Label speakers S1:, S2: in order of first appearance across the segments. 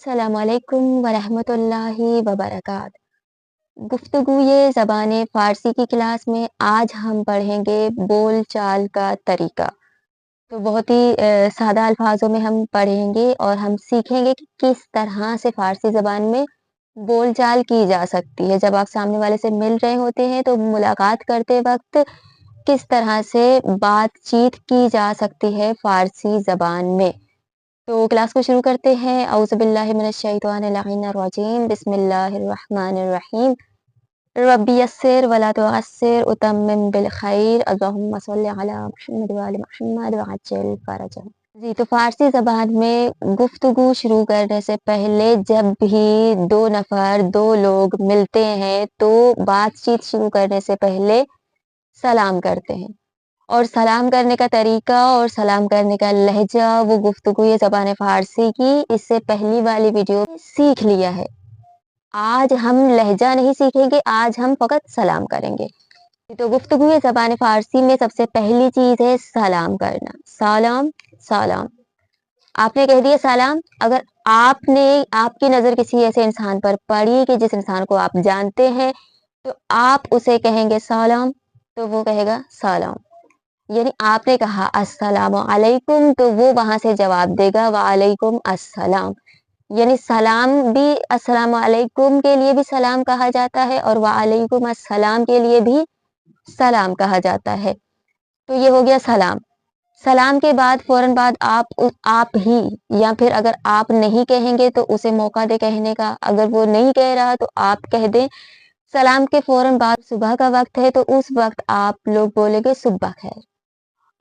S1: अस्सलाम वालेकुम वरहमतुल्लाहि वबरकात। गुफ्तगू ये ज़बान फ़ारसी की क्लास में आज हम पढ़ेंगे बोल चाल का तरीका। तो बहुत ही सादा अल्फाजों में हम पढ़ेंगे और हम सीखेंगे कि किस तरह से फ़ारसी ज़बान में बोल चाल की जा सकती है। जब आप सामने वाले से मिल रहे होते हैं तो मुलाकात करते वक्त किस तरह से बातचीत की जा सकती है फ़ारसी ज़बान में। तो क्लास को शुरू करते हैं। औज़ुबिल्लाहि मिनश्शैतानिर्रजीम बिस्मिल्लाहिर्रहमानिर्रहीम। रब्बी यस्सिर वला तुअस्सिर उतम्मिम बिल खैर अल्लाहुम्मा सल्लि अला मुहम्मद व आलि मुहम्मद वअज्जिल फरजहम। जी, तो फ़ारसी ज़बान में गुफ्तगू शुरू करने से पहले जब भी 2 नफ़र 2 लोग मिलते हैं तो बातचीत शुरू करने से पहले सलाम करते हैं। और सलाम करने का तरीका और सलाम करने का लहजा वो गुफ्तगू ये ज़बान फ़ारसी की इससे पहली वाली वीडियो में सीख लिया है। आज हम लहजा नहीं सीखेंगे, आज हम फ़कत सलाम करेंगे। तो गुफ्तगू ये ज़बान फ़ारसी में सबसे पहली चीज़ है सलाम करना। सलाम, सलाम। आपने कह दिया सलाम, अगर आपकी नज़र किसी ऐसे इंसान पर पड़ी कि जिस इंसान को आप जानते हैं, तो आप उसे कहेंगे सलाम, तो वो कहेगा सलाम। यानी आपने कहा अस्सलामु अलैकुम तो वो वहां से जवाब देगा वालेकुम अस्सलाम। यानी सलाम भी अस्सलामु अलैकुम के लिए भी सलाम कहा जाता है और वालेकुम अस्सलाम के लिए भी सलाम कहा जाता है। तो ये हो गया सलाम। सलाम के बाद फौरन बाद आप ही या फिर अगर आप नहीं कहेंगे तो उसे मौका दे कहने का। अगर वो नहीं कह रहा तो आप कह दें। सलाम के फौरन बाद सुबह का वक्त है तो उस वक्त आप लोग बोलेंगे सुबह खैर।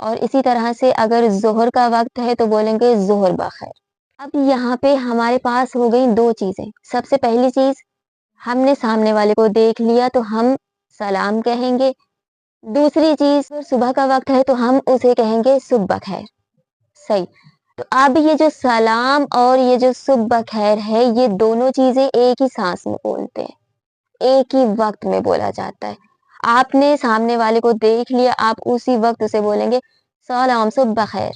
S1: और इसी तरह से अगर ज़ोहर का वक्त है तो बोलेंगे ज़ोहर बख़ैर। अब यहाँ पे हमारे पास हो गई 2 चीज़ें। सबसे पहली चीज़, हमने सामने वाले को देख लिया तो हम सलाम कहेंगे। दूसरी चीज़, अगर सुबह का वक्त है तो हम उसे कहेंगे सुबह खैर। सही। तो अब ये जो सलाम और ये जो सुबह खैर है, ये दोनों चीज़ें एक ही सांस में बोलते हैं, एक ही वक्त में बोला जाता है। आपने सामने वाले को देख लिया, आप उसी वक्त उसे बोलेंगे सलाम सुबह खैर।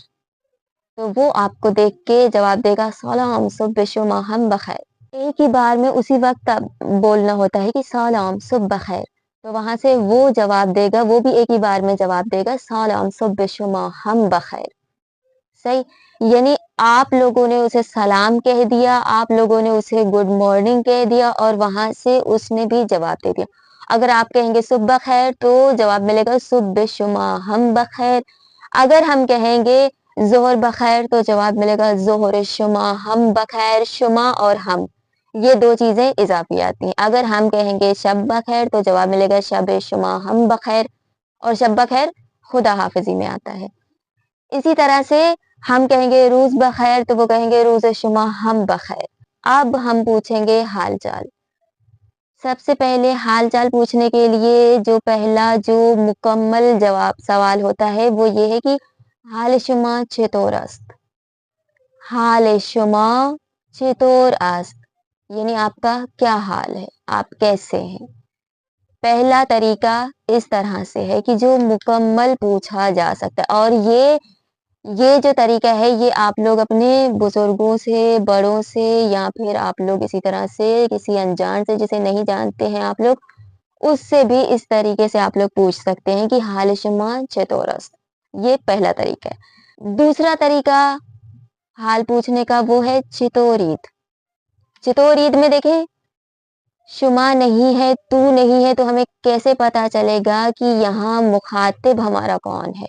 S1: तो वो आपको देख के जवाब देगा सलाम सुबह शुमा हम बखैर। एक ही बार में उसी वक्त बोलना होता है कि सलाम सुबह खैर। तो वहां से वो जवाब देगा, वो भी एक ही बार में जवाब देगा सलाम सुबह शुमा हम बखैर। सही। यानी आप लोगों ने उसे सलाम कह दिया, आप लोगों ने उसे गुड मॉर्निंग कह दिया और वहां से उसने भी जवाब दे दिया। अगर आप कहेंगे सुबह खैर तो जवाब मिलेगा सुबह शुमा हम बखैर। अगर हम कहेंगे जोहर बखैर तो जवाब मिलेगा जोहर शुमा हम बखैर। शुमा और हम ये 2 चीजें इजाफी आती हैं। अगर हम कहेंगे शब बखैर तो जवाब मिलेगा शब शुमा हम बखैर। और शब बखैर खुदा हाफिजी में आता है। इसी तरह से हम कहेंगे रोज बखैर तो वो कहेंगे रोज शुमा हम बखैर। अब हम पूछेंगे हाल चाल। सबसे पहले हाल चाल पूछने के लिए जो पहला जो मुकम्मल जवाब सवाल होता है वो ये है कि हाल शुमा चतोर अस्त। हाल शुमा चतोर अस्त यानी आपका क्या हाल है, आप कैसे हैं। पहला तरीका इस तरह से है कि जो मुकम्मल पूछा जा सकता है। और ये जो तरीका है ये आप लोग अपने बुजुर्गों से, बड़ों से या फिर आप लोग इसी तरह से किसी अनजान से जिसे नहीं जानते हैं आप लोग, उससे भी इस तरीके से आप लोग पूछ सकते हैं कि हाल शुमा चतोरस्त। ये पहला तरीका है। दूसरा तरीका हाल पूछने का वो है चितोर ईद। चितोर ईद में देखें शुमा नहीं है, तू नहीं है, तो हमें कैसे पता चलेगा कि यहाँ मुखातिब हमारा कौन है,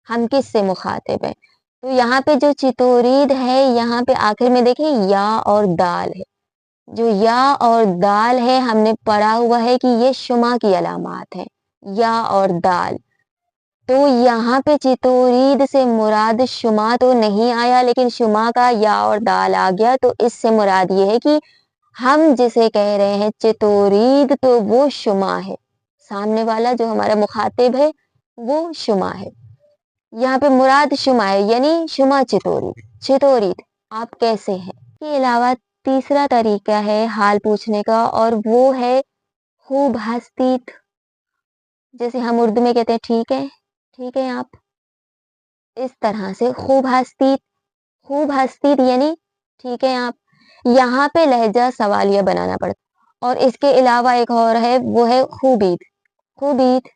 S1: हम किस से मुखातिब हैं। तो यहाँ पे जो चितोरीद है यहाँ पे आखिर में देखें या और दाल है। जो या और दाल है हमने पढ़ा हुआ है कि ये शुमा की अलामात है, या और दाल। तो यहाँ पे चितोरीद से मुराद शुमा तो नहीं आया, लेकिन शुमा का या और दाल आ गया। तो इससे मुराद ये है कि हम जिसे कह रहे हैं चितोरीद तो वो शुमा है, सामने वाला जो हमारा मुखातिब है वो शुमा है। यहाँ पे मुराद शुमा है यानी शुमा चितोरीद। चितोरीद आप कैसे हैं। इसके अलावा तीसरा तरीका है हाल पूछने का और वो है खूब हस्तीत। जैसे हम उर्दू में कहते हैं ठीक है आप, इस तरह से खूब हस्तीत। खूब हस्तीत यानी ठीक है आप। یہاں پہ لہجہ سوالیہ بنانا پڑتا، اور اس کے علاوہ ایک اور ہے، وہ ہے خوبید۔ خوبید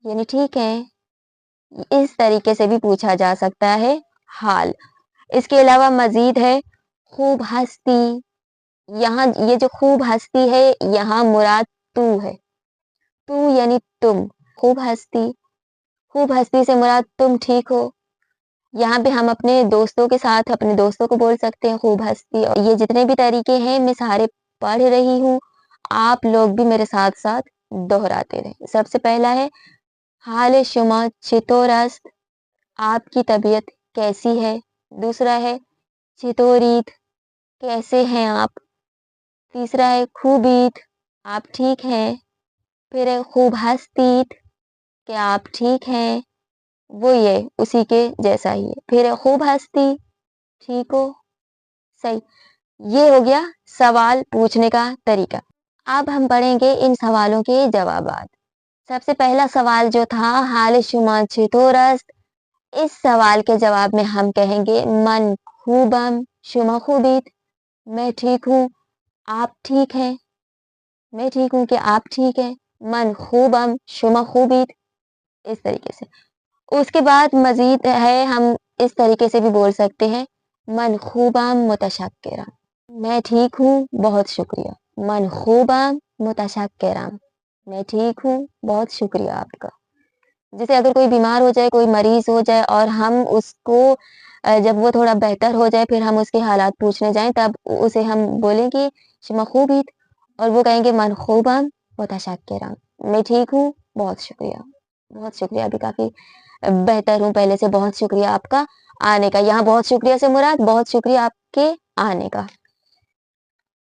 S1: یعنی ٹھیک ہے، اس طریقے سے بھی پوچھا جا سکتا ہے حال۔ اس کے علاوہ مزید ہے خوب ہستی۔ یہاں یہ جو خوب ہستی ہے، یہاں مراد تو ہے، تو یعنی تم۔ خوب ہستی، خوب ہستی سے مراد تم ٹھیک ہو۔ یہاں پہ ہم اپنے دوستوں کے ساتھ اپنے دوستوں کو بول سکتے ہیں خوب ہستی۔ اور یہ جتنے بھی طریقے ہیں میں سارے پڑھ رہی ہوں، آپ لوگ بھی میرے ساتھ ساتھ دہراتے رہیں۔ سب سے پہلا ہے حال شما چطور است، آپ کی طبیعت کیسی ہے۔ دوسرا ہے چطورید، کیسے ہیں آپ۔ تیسرا ہے خوبید، آپ ٹھیک ہیں۔ پھر ہے خوب ہستید، کہ آپ ٹھیک ہیں، وہ یہ اسی کے جیسا ہی ہے۔ پھر ہے خوب ہستی، ٹھیک ہو، صحیح۔ یہ ہو گیا سوال پوچھنے کا طریقہ۔ اب ہم پڑھیں گے ان سوالوں کے جوابات۔ سب سے پہلا سوال جو تھا حال شما چطور است، اس سوال کے جواب میں ہم کہیں گے من خوبم شما خوبید، میں ٹھیک ہوں، آپ ٹھیک ہیں۔ میں ٹھیک ہوں کہ آپ ٹھیک ہیں۔ من خوبم شما خوبید، اس طریقے سے۔ اس کے بعد مزید ہے، ہم اس طریقے سے بھی بول سکتے ہیں من خوبم متشکرم، میں ٹھیک ہوں، بہت شکریہ۔ من خوبم متشکرم، میں ٹھیک ہوں، بہت شکریہ آپ کا۔ جیسے اگر کوئی بیمار ہو جائے، کوئی مریض ہو جائے، اور ہم اس کو جب وہ تھوڑا بہتر ہو جائے پھر ہم اس کے حالات پوچھنے جائیں، تب اسے ہم بولیں کہ شما خوبید، اور وہ کہیں گے من خوبم متشکرم، میں ٹھیک ہوں، بہت شکریہ۔ بہت شکریہ بھی کافی بہتر ہوں پہلے سے، بہت شکریہ آپ کا آنے کا۔ یہاں بہت شکریہ سے مراد بہت شکریہ آپ کے آنے کا۔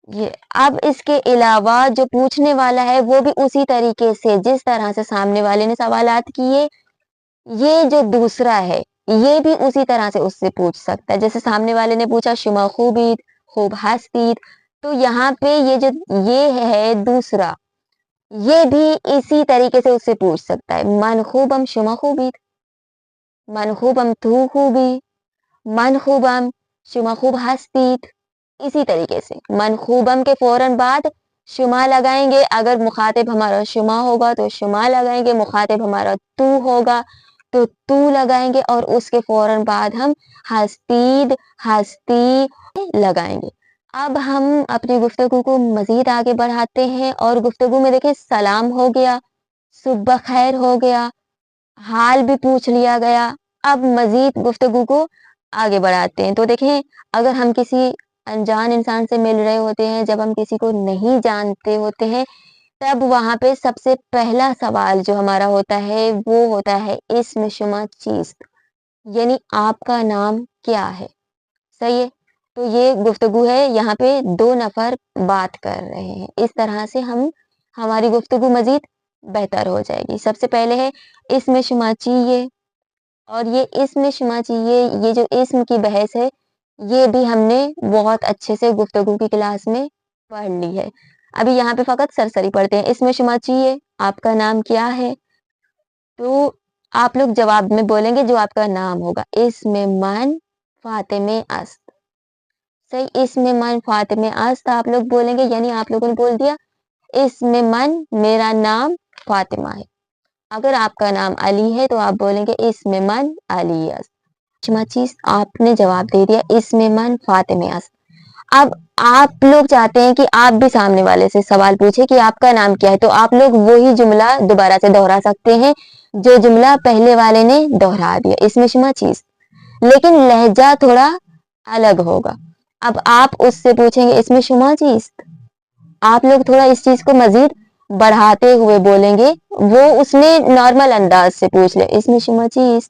S1: یہ اب اس کے علاوہ جو پوچھنے والا ہے وہ بھی اسی طریقے سے جس طرح سے سامنے والے نے سوالات کیے، یہ جو دوسرا ہے یہ بھی اسی طرح سے اس سے پوچھ سکتا ہے۔ جیسے سامنے والے نے پوچھا شما خوبید، خوب ہستید، تو یہاں پہ یہ ہے دوسرا، یہ بھی اسی طریقے سے اس سے پوچھ سکتا ہے من خوبم شما خوبید، من خوبم تو خوبی، من خوبم شما خوب ہستید۔ اسی طریقے سے من خوبم کے فوراً بعد شما لگائیں گے، اگر مخاطب ہمارا شما ہوگا تو شما لگائیں گے، مخاطب ہمارا تو ہوگا تو تو لگائیں گے، اور اس کے فوراً بعد ہم ہستید ہستی لگائیں گے۔ اب ہم اپنی گفتگو کو مزید آگے بڑھاتے ہیں، اور گفتگو میں دیکھیں سلام ہو گیا، صبح خیر ہو گیا، حال بھی پوچھ لیا گیا۔ اب مزید گفتگو کو آگے بڑھاتے ہیں، تو دیکھیں اگر ہم کسی انجان انسان سے مل رہے ہوتے ہیں، جب ہم کسی کو نہیں جانتے ہوتے ہیں، تب وہاں پہ سب سے پہلا سوال جو ہمارا ہوتا ہے وہ ہوتا ہے اسم شما چیست، یعنی آپ کا نام کیا ہے۔ صحیح ہے، تو یہ گفتگو ہے، یہاں پہ دو نفر بات کر رہے ہیں، اس طرح سے ہماری گفتگو مزید بہتر ہو جائے گی۔ سب سے پہلے ہے اسم شما چیے، اور یہ اسم شما چیے، یہ جو اسم کی بحث ہے یہ بھی ہم نے بہت اچھے سے گفتگو کی کلاس میں پڑھ لی ہے۔ ابھی یہاں پہ فقط سرسری پڑھتے ہیں۔ اسم شما چیے، آپ کا نام کیا ہے، تو آپ لوگ جواب میں بولیں گے جو آپ کا نام ہوگا، اسم من فاطمہ است۔ صحیح، اسم من فاطمہ است آپ لوگ بولیں گے، یعنی آپ لوگوں نے بول دیا اسم من، میرا نام فاطمہ ہے۔ اگر آپ کا نام علی ہے تو آپ بولیں گے اسم من علی است۔ شما چیز آپ نے جواب دے دیا اسم من فاطمہ است۔ اب آپ لوگ چاہتے ہیں کہ آپ بھی سامنے والے سے سوال پوچھیں کہ آپ کا نام کیا ہے، تو آپ لوگ وہی جملہ دوبارہ سے دہرا سکتے ہیں جو جملہ پہلے والے نے دہرا دیا، اسم شما چیز، لیکن لہجہ تھوڑا الگ ہوگا۔ اب آپ اس سے پوچھیں گے اسم شما چیز، آپ لوگ تھوڑا اس چیز کو مزید بڑھاتے ہوئے بولیں گے، وہ اس نے نارمل انداز سے پوچھ لیا اسم شما چیز،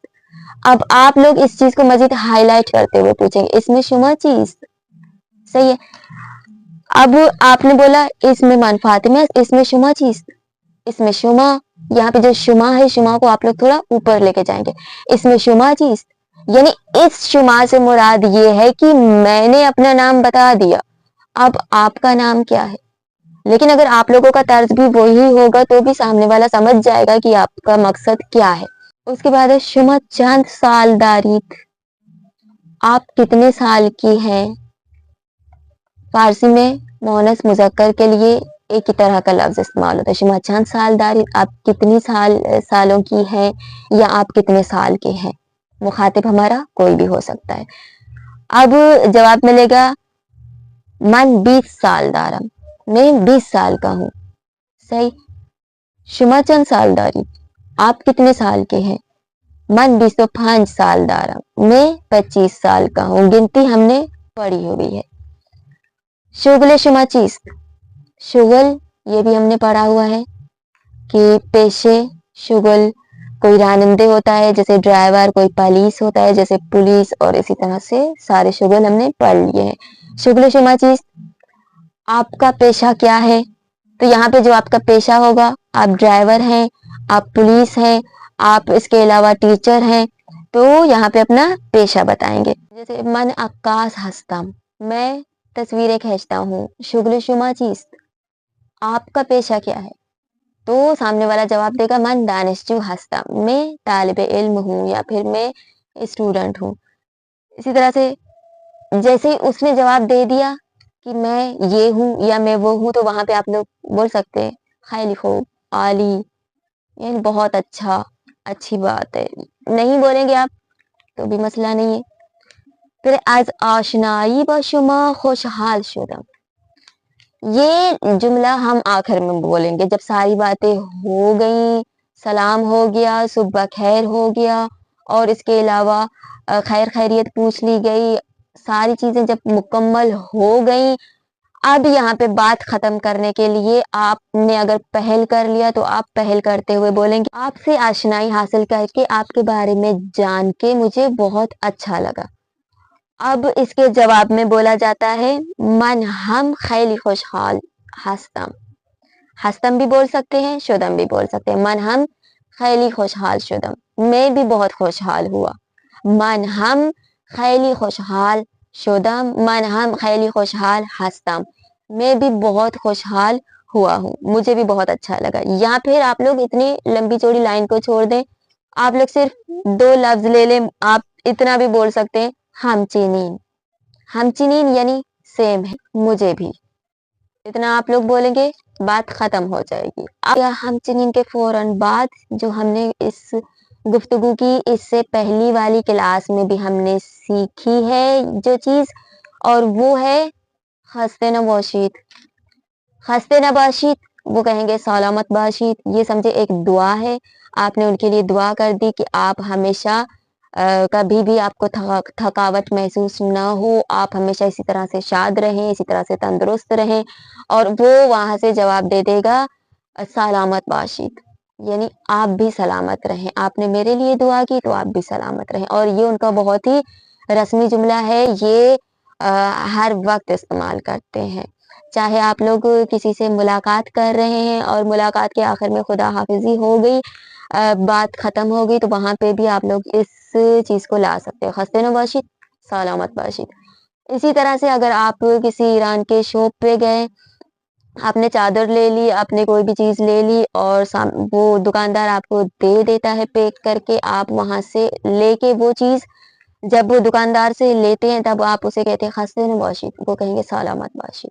S1: اب آپ لوگ اس چیز کو مزید ہائی لائٹ کرتے ہوئے پوچھیں گے اسم شما چیز۔ صحیح ہے، اب آپ نے بولا اسم من فاطمہ، اسم شما چیز، اسم شما، یہاں پہ جو شما ہے شما کو آپ لوگ تھوڑا اوپر لے کے جائیں گے، اسم شما چیز، یعنی اس شما سے مراد یہ ہے کہ میں نے اپنا نام بتا دیا، اب آپ کا نام کیا ہے۔ لیکن اگر آپ لوگوں کا طرز بھی وہی ہوگا تو بھی سامنے والا سمجھ جائے گا کہ آپ کا مقصد کیا ہے۔ اس کے بعد ہے شما چند سال دارید، آپ کتنے سال کی ہیں۔ फारसी में मोनस मुजक्कर के लिए एक ही तरह का लफ्ज इस्तेमाल होता है। शुमा चंद साल दारी, आप कितनी सालों की हैं या आप कितने साल के हैं। मुखातिब हमारा कोई भी हो सकता है। अब जवाब मिलेगा मन 20 साल दारम, मैं 20 साल का हूँ। सही। शुमा चंद साल दारी, आप कितने साल के हैं। मन 205 साल दारम, मैं 25 साल का हूँ। गिनती हमने पढ़ी हुई है। शुगल शुमा चीज, शुगल ये भी हमने पढ़ा हुआ है कि पेशे शुगल, कोई रानंदे होता है जैसे ड्राइवर, कोई पुलिस होता है जैसे पुलिस, और इसी तरह से सारे शुगल हमने पढ़ लिए हैं। शुगल शुमा चीज, आपका पेशा क्या है। तो यहाँ पे जो आपका पेशा होगा, आप ड्राइवर हैं, आप पुलिस हैं, आप इसके अलावा टीचर हैं, तो यहाँ पे अपना पेशा बताएंगे। जैसे मन अक्कास हस्तम, मैं तस्वीरें खींचता हूँ। शुगल शुमा चीज, आपका पेशा क्या है। तो सामने वाला जवाब देगा मन दानिशजू हस्ता, मैं तालिबे इल्म हूँ या फिर मैं स्टूडेंट हूँ। इसी तरह से जैसे ही उसने जवाब दे दिया कि मैं ये हूँ या मैं वो हूँ, तो वहां पे आप लोग बोल सकते हैं खैली खूब, आली, यानी बहुत अच्छा, अच्छी बात है। नहीं बोलेंगे आप तो भी मसला नहीं है। फिर आज आशनाई बशुमा खुशहाल शुदम, ये जुमला हम आखिर में बोलेंगे जब सारी बातें हो गई, सलाम हो गया, सुबह खैर हो गया, और इसके अलावा खैर खैरियत पूछ ली गई, सारी चीजें जब मुकम्मल हो गई, अब यहाँ पे बात खत्म करने के लिए आपने अगर पहल कर लिया तो आप पहल करते हुए बोलेंगे आपसे आशनाई हासिल करके, आपके बारे में जान के मुझे बहुत अच्छा लगा। अब इसके जवाब में बोला जाता है मन हम खैली खुशहाल हस्तम, हस्तम भी बोल सकते हैं, शुदम भी बोल सकते हैं। मन हम खैली खुशहाल शुदम, मैं भी बहुत खुशहाल हुआ। मन हम खैली खुशहाल शुदम, मन हम खैली खुशहाल हस्तम, मैं भी बहुत खुशहाल हुआ हूँ, मुझे भी बहुत अच्छा लगा। या फिर आप लोग इतनी लंबी चौड़ी लाइन को छोड़ दें, आप लोग सिर्फ 2 लफ्ज ले लें। आप इतना भी बोल सकते हैं हमचीनीन, हमचीनीन यानी सेम है, मुझे भी। इतना आप लोग बोलेंगे, बात खत्म हो जाएगी। अब हमचीनीन के फौरन बाद जो हमने इस गुफ्तगू की, इससे पहली वाली क्लास में भी हमने सीखी है जो चीज, और वो है खस्ते नबाशीत। खस्ते नबाशीत वो कहेंगे सलामत बाशीत। ये समझे एक दुआ है, आपने उनके लिए दुआ कर दी कि आप हमेशा कभी भी आपको थकावट महसूस ना हो, आप हमेशा इसी तरह से शाद रहें, इसी तरह से तंदुरुस्त रहें। और वो वहां से जवाब दे देगा सलामत बाशीत, यानी आप भी सलामत रहें, आपने मेरे लिए दुआ की तो आप भी सलामत रहें। और ये उनका बहुत ही रस्मी जुमला है, ये हर वक्त इस्तेमाल करते हैं। चाहे आप लोग किसी से मुलाकात कर रहे हैं और मुलाकात के आखिर में खुदा हाफिजी हो गई, बात खत्म हो गई, तो वहां पे भी आप लोग इस चीज को ला सकते हो, खस्ते नबाशित, सलामत बाशित। इसी तरह से अगर आप किसी ईरान के शॉप पे गए, आपने चादर ले ली, आपने कोई भी चीज ले ली, और वो दुकानदार आपको दे देता है पैक करके, आप वहां से लेके वो चीज जब वो दुकानदार से लेते हैं तब आप उसे कहते हैं खस्ते नबाशित, वो कहेंगे सलामत बाशित।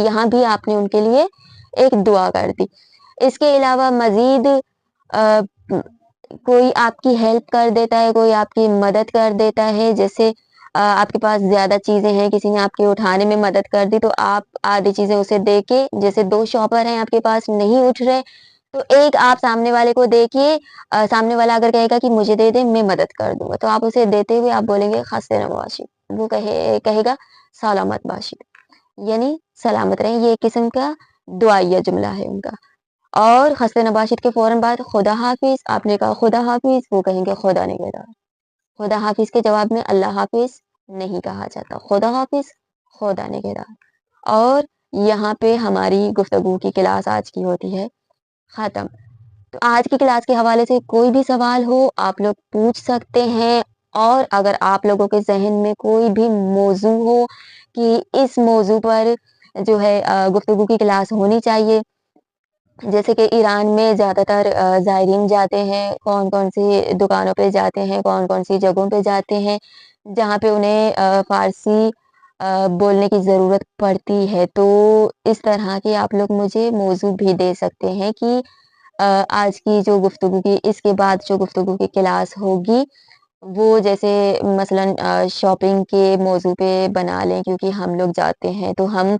S1: यहाँ भी आपने उनके लिए एक दुआ कर दी। इसके अलावा मजीद कोई आपकी हेल्प कर देता है, कोई आपकी मदद कर देता है, जैसे आपके पास ज्यादा चीजें हैं, किसी ने आपके उठाने में मदद कर दी, तो आप आधी चीजें उसे दे के, जैसे 2 शॉपर हैं आपके पास, नहीं उठ रहे, तो एक आप सामने वाले को देखिए, सामने वाला अगर कहेगा कि मुझे दे दे, मैं मदद कर दूंगा, तो आप उसे देते हुए आप बोलेंगे खस्ते नबाशित, वो कहेगा सलामत बाशित, यानी सलामत रहें। ये एक किस्म का दुआइया जुमला है उनका। और खस्ते नबाशित के फौरन बाद खुदा हाफिज, आपने कहा खुदा हाफिज, वो कहेंगे खुदा निगहदार। खुदा हाफिज के जवाब में अल्लाह हाफिज नहीं कहा जाता, खुदा हाफिज, खुदा निगहदार। और यहाँ पे हमारी गुफ्तगू की क्लास आज की होती है खत्म। तो आज की क्लास के हवाले से कोई भी सवाल हो आप लोग पूछ सकते हैं, और अगर आप लोगों के जहन में कोई भी मौजू हो कि इस मौजू पर जो है गुफ्तगू की क्लास होनी चाहिए, जैसे कि ईरान में ज़्यादातर ज़ायरीन जाते हैं, कौन-कौन सी दुकानों पे जाते हैं, कौन-कौन सी जगहों पे जाते हैं, जहाँ पे उन्हें फ़ारसी बोलने की ज़रूरत पड़ती है। तो इस तरह के आप लोग मुझे मौज़ू भी दे सकते हैं कि आज की जो गुफ्तगू की इसके बाद जो गुफ्तगू की क्लास होगी, वो जैसे मसलन शॉपिंग के मौज़ू पे बना लें क्योंकि हम लोग जाते हैं तो हम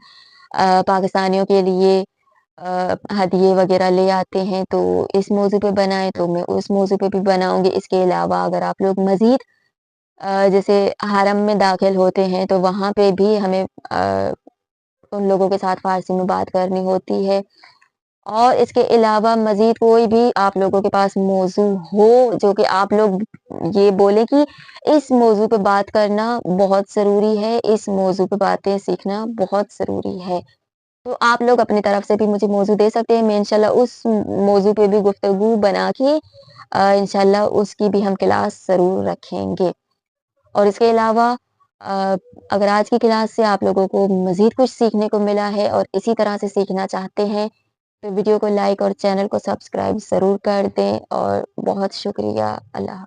S1: पाकिस्तानियों के लिए हदिये वग़ैरह ले आते हैं, तो इस मौज़ू पे बनाएँ तो मैं उस मौज़ू पे भी बनाऊँगी। इसके अलावा अगर आप लोग मज़ीद जैसे हरम में दाखिल होते हैं तो वहाँ पे भी हमें उन लोगों के साथ फ़ारसी में बात करनी होती है। और इसके अलावा मज़ीद कोई भी आप लोगों के पास मौज़ू हो जो कि आप लोग ये बोलें कि इस मौज़ू पे बात करना बहुत ज़रूरी है, इस मौज़ू पे बातें सीखना बहुत ज़रूरी है। तो आप लोग अपनी तरफ से भी मुझे मौज़ू दे सकते हैं, मैं इंशाल्लाह उस मौज़ू पे भी गुफ्तगू बना के इंशाल्लाह उसकी भी हम क्लास ज़रूर रखेंगे। और इसके अलावा अ, अगर आज की क्लास से आप लोगों को मज़ीद कुछ सीखने को मिला है और इसी तरह से सीखना चाहते हैं, तो वीडियो को लाइक और चैनल को सब्सक्राइब ज़रूर कर दें और बहुत शुक्रिया। अल्लाह